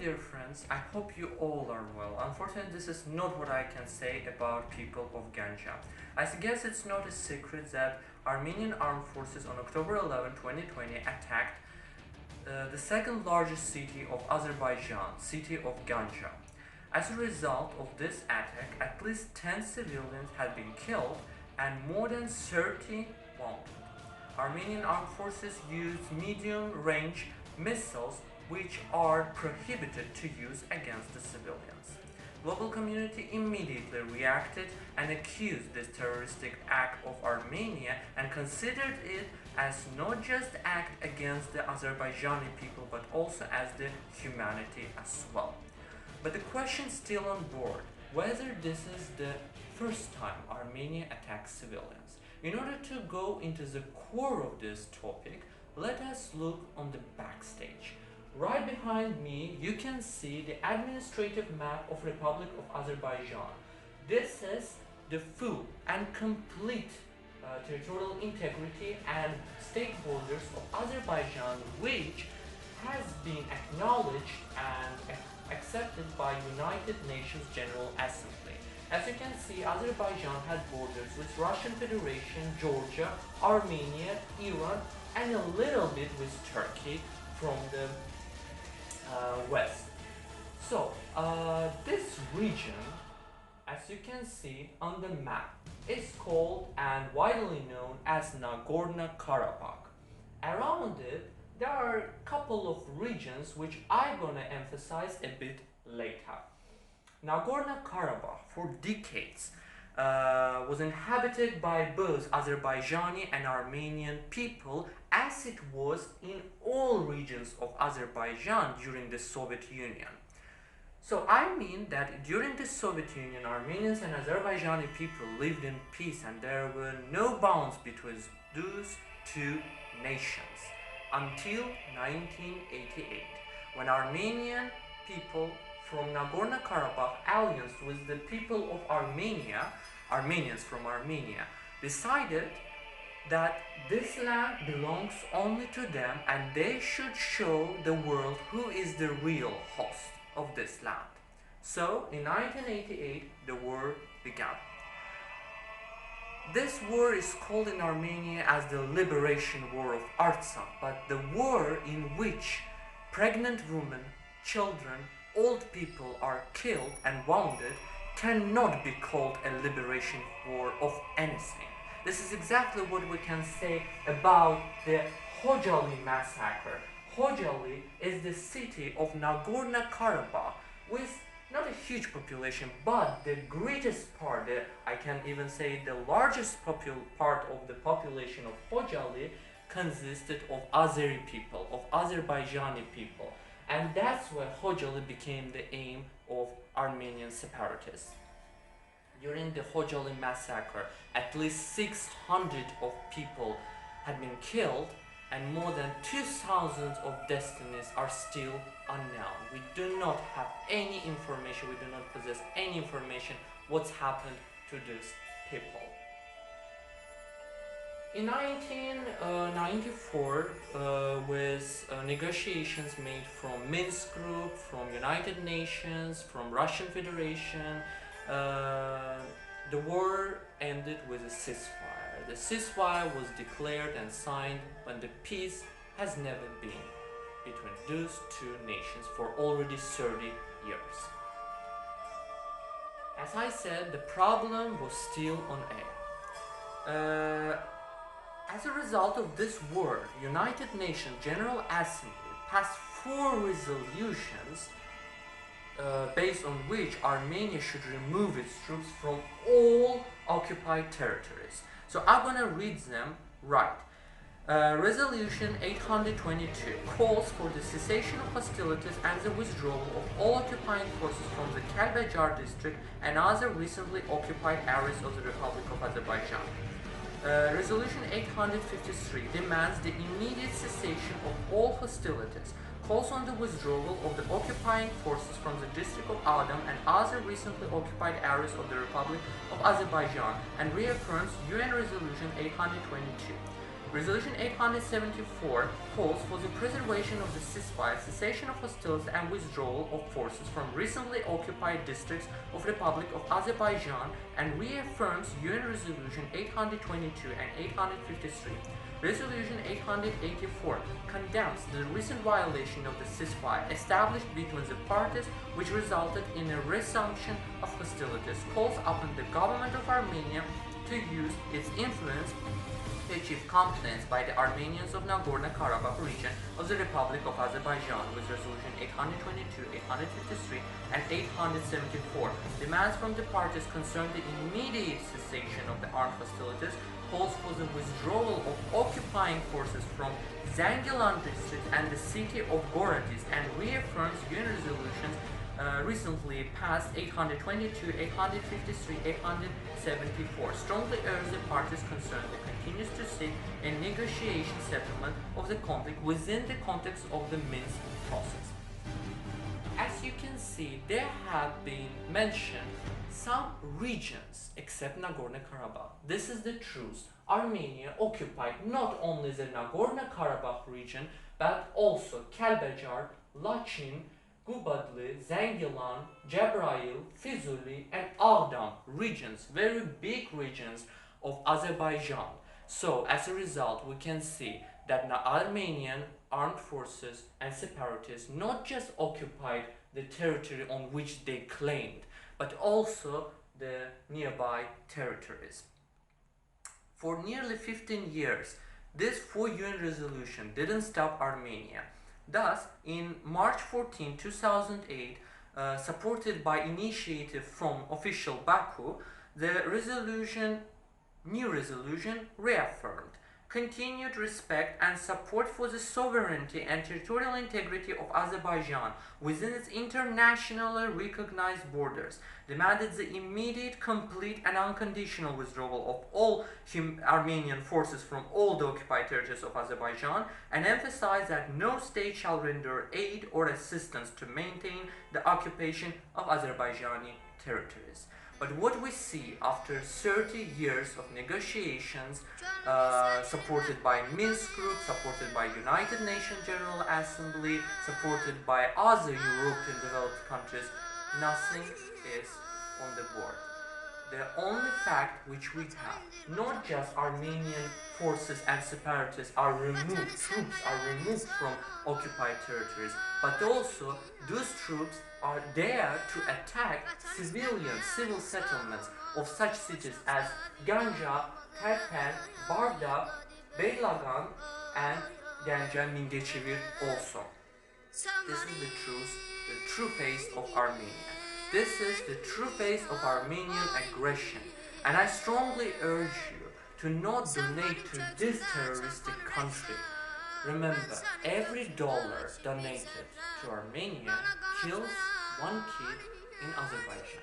dear friends, I hope you all are well. Unfortunately, this is not what I can say about people of Ganja. I guess it's not a secret that Armenian armed forces on October 11, 2020 attacked the second largest city of Azerbaijan, city of Ganja. As a result of this attack, at least 10 civilians had been killed and more than 30 wounded. Armenian armed forces used medium-range missiles which are prohibited to use against the civilians. Global community immediately reacted and accused this terroristic act of Armenia and considered it as not just act against the Azerbaijani people but also as the humanity as well. But the question still on board, whether this is the first time Armenia attacks civilians. In order to go into the core of this topic, let us look on the backstage. Right behind me, you can see the administrative map of Republic of Azerbaijan. This is the full and complete territorial integrity and state borders of Azerbaijan, which has been acknowledged and accepted by United Nations General Assembly. As you can see, Azerbaijan had borders with Russian Federation, Georgia, Armenia, Iran, and a little bit with Turkey from the west. So this region, as you can see on the map, is called and widely known as Nagorno-Karabakh. Around it, there are a couple of regions which I'm gonna emphasize a bit later. Nagorno-Karabakh for decades was inhabited by both Azerbaijani and Armenian people, as it was in all regions of Azerbaijan during the Soviet Union. So I mean that during the Soviet Union, Armenians and Azerbaijani people lived in peace and there were no bounds between those two nations until 1988, when Armenian people from Nagorno-Karabakh alliance with the people of Armenia, Armenians from Armenia, decided that this land belongs only to them and they should show the world who is the real host of this land. So in 1988 the war began. This war is called in Armenia as the Liberation War of Artsakh, but the war in which pregnant women, children, old people are killed and wounded cannot be called a liberation war of anything. This is exactly what we can say about the Khojaly massacre. Khojaly is the city of Nagorno-Karabakh with not a huge population, but the greatest part, I can even say the largest part of the population of Khojaly consisted of Azeri people, of Azerbaijani people. And that's where Khojaly became the aim of Armenian separatists. During the Khojaly massacre, at least 600 of people had been killed and more than 2,000 of destinies are still unknown. We do not have any information, we do not possess any information what's happened to these people. In 1994, with negotiations made from Minsk Group, from United Nations, from Russian Federation, the war ended with a ceasefire. The ceasefire was declared and signed when the peace has never been between those two nations for already 30 years. As I said, the problem was still on air. As a result of this war, United Nations General Assembly passed 4 resolutions based on which Armenia should remove its troops from all occupied territories. So I'm gonna read them right. Resolution 822 calls for the cessation of hostilities and the withdrawal of all occupying forces from the Kelbajar district and other recently occupied areas of the Republic of Azerbaijan. Resolution 853 demands the immediate cessation of all hostilities, calls on the withdrawal of the occupying forces from the district of Agdam and other recently occupied areas of the Republic of Azerbaijan, and reaffirms UN Resolution 822. Resolution 874 calls for the preservation of the ceasefire, cessation of hostilities and withdrawal of forces from recently occupied districts of Republic of Azerbaijan and reaffirms UN Resolution 822 and 853. Resolution 884 condemns the recent violation of the ceasefire established between the parties, which resulted in a resumption of hostilities, calls upon the government of Armenia to use its influence to achieve compliance by the Armenians of Nagorno-Karabakh region of the Republic of Azerbaijan with Resolution 822, 853 and 874. Demands from the parties concern the immediate cessation of the armed hostilities, calls for the withdrawal of occupying forces from Zangilan district and the city of Goradis, and reaffirms UN resolutions recently passed 822, 853, 874. Strongly urges the parties concerned that continues to seek a negotiation settlement of the conflict within the context of the Minsk process. As you can see, there have been mentioned some regions except Nagorno-Karabakh. This is the truth. Armenia occupied not only the Nagorno-Karabakh region but also Kelbajar, Lachin, Gubadli, Zangilan, Jabrail, Fizuli and Agdam regions, very big regions of Azerbaijan. So as a result, we can see that the Armenian armed forces and separatists not just occupied the territory on which they claimed, but also the nearby territories. For nearly 15 years, this 4 UN resolution didn't stop Armenia. Thus, in March 14, 2008, supported by initiative from official Baku, the new resolution reaffirmed continued respect and support for the sovereignty and territorial integrity of Azerbaijan within its internationally recognized borders, demanded the immediate, complete and unconditional withdrawal of all Armenian forces from all the occupied territories of Azerbaijan, and emphasized that no state shall render aid or assistance to maintain the occupation of Azerbaijani territories. But what we see after 30 years of negotiations, supported by Minsk Group, supported by United Nations General Assembly, supported by other European developed countries, nothing is on the board. The only fact which we have, not just Armenian forces and separatists are removed, troops are removed from occupied territories, but also those troops are there to attack civil settlements of such cities as Ganja, Terpen, Barda, Beylagan and Ganja Mingechevir also. This is the true face of Armenia. This is the true face of Armenian aggression, and I strongly urge you to not donate to this terroristic country. Remember, every dollar donated to Armenia kills one kid in Azerbaijan.